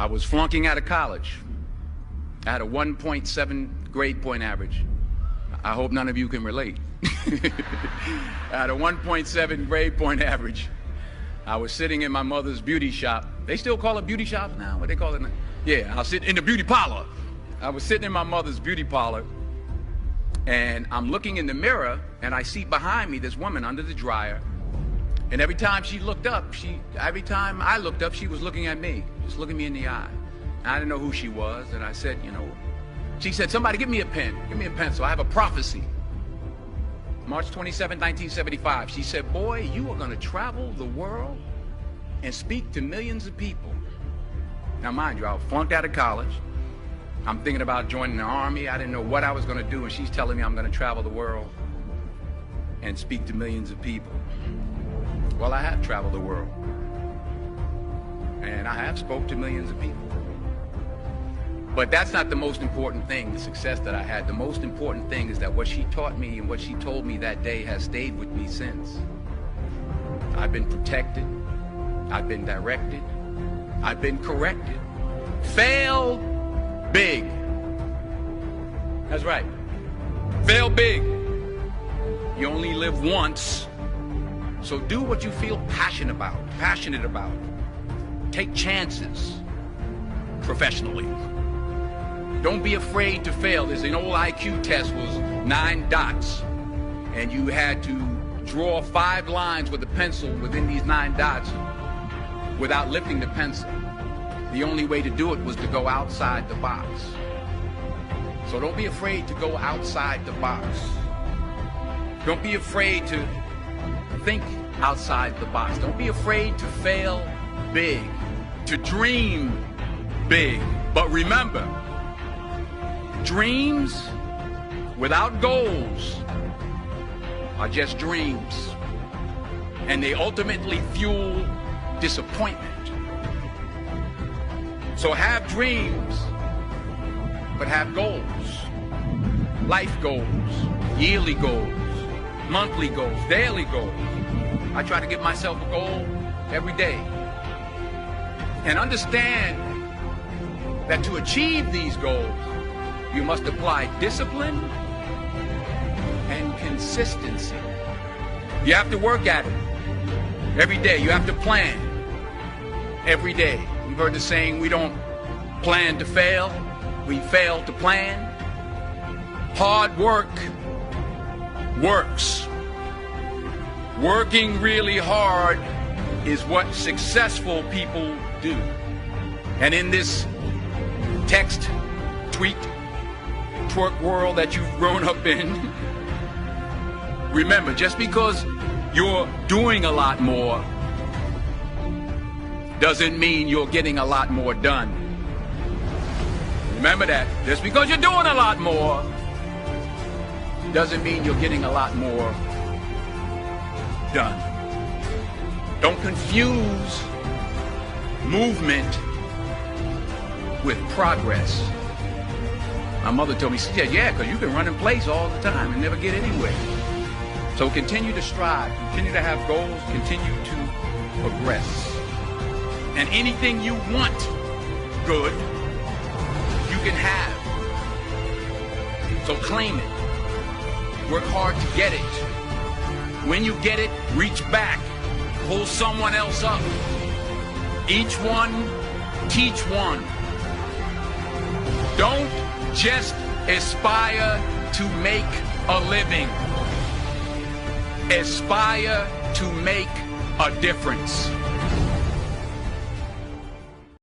I was flunking out of college. I had a 1.7 grade point average. I hope none of you can relate. I had a 1.7 grade point average. I was sitting in my mother's beauty shop. They still call it beauty shop now? What they call it now? Yeah, I was sitting in the beauty parlor. I was sitting in my mother's beauty parlor, and I'm looking in the mirror, and I see behind me this woman under the dryer. And every time she looked up, every time I looked up, she was looking at me, just looking me in the eye. And I didn't know who she was, and I said, you know, she said, somebody give me a pen, give me a pencil, I have a prophecy. March 27, 1975, she said, boy, you are gonna travel the world and speak to millions of people. Now mind you, I was flunked out of college. I'm thinking about joining the army. I didn't know what I was gonna do, and she's telling me I'm gonna travel the world and speak to millions of people. Well, I have traveled the world, and I have spoke to millions of people. But that's not the most important thing, the success that I had. The most important thing is that what she taught me and what she told me that day has stayed with me since. I've been protected, I've been directed, I've been corrected. Fail big. That's right. Fail big. You only live once. So do what you feel passionate about. Take chances professionally. Don't be afraid to fail. There's an old IQ test, was 9 dots, and you had to draw 5 lines with a pencil within these 9 dots without lifting the pencil. The only way to do it was to go outside the box. So don't be afraid to go outside the box. Don't be afraid to think outside the box. Don't be afraid to fail big, to dream big. But remember, dreams without goals are just dreams, and they ultimately fuel disappointment. So have dreams, but have goals. Life goals, yearly goals, monthly goals, daily goals. I try to give myself a goal every day. And understand that to achieve these goals, you must apply discipline and consistency. You have to work at it every day. You have to plan every day. You've heard the saying, we don't plan to fail, we fail to plan. Hard work works. Working really hard is what successful people do. And in this text, tweet, twerk world that you've grown up in, remember, just because you're doing a lot more doesn't mean you're getting a lot more done. Remember that. Just because you're doing a lot more doesn't mean you're getting a lot more done. Don't confuse movement with progress. My mother told me, she said, yeah, because you can run in place all the time and never get anywhere. So continue to strive, continue to have goals, continue to progress. And anything you want good, you can have. So claim it. Work hard to get it. When you get it, reach back. Pull someone else up. Each one, teach one. Don't just aspire to make a living. Aspire to make a difference.